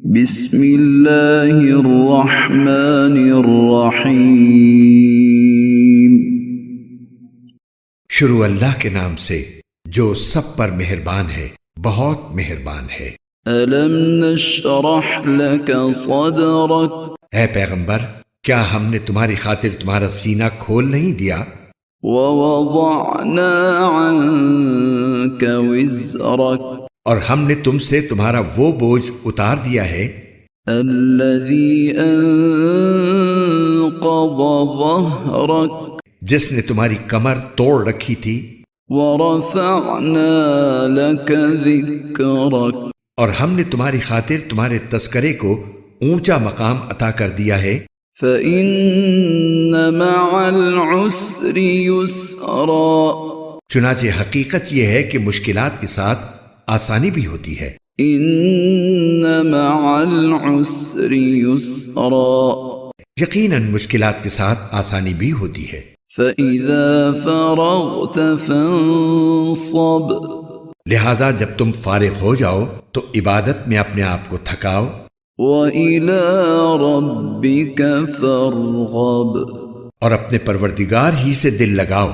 بسم اللہ الرحمن الرحیم۔ شروع اللہ کے نام سے جو سب پر مہربان ہے، بہت مہربان ہے۔ الم نشرح لک صدرک، اے پیغمبر، کیا ہم نے تمہاری خاطر تمہارا سینہ کھول نہیں دیا؟ ووضعنا عنک وزرک، اور ہم نے تم سے تمہارا وہ بوجھ اتار دیا ہے الذی انقض ظہرک، جس نے تمہاری کمر توڑ رکھی تھی، ورفعنا لک ذکرک، اور ہم نے تمہاری خاطر تمہارے تذکرے کو اونچا مقام عطا کر دیا ہے۔ فَإِنَّ مَعَ الْعُسْرِ يُسْرًا، چنانچہ حقیقت یہ ہے کہ مشکلات کے ساتھ آسانی بھی ہوتی ہے۔ إِنَّ مَعَ الْعُسْرِ يُسْرًا، یقیناً مشکلات کے ساتھ آسانی بھی ہوتی ہے۔ فَإِذَا فَرَغْتَ فَانصَبْ، لہٰذا جب تم فارغ ہو جاؤ تو عبادت میں اپنے آپ کو تھکاؤ، وَإِلَىٰ رَبِّكَ فَارْغَب، اور اپنے پروردگار ہی سے دل لگاؤ۔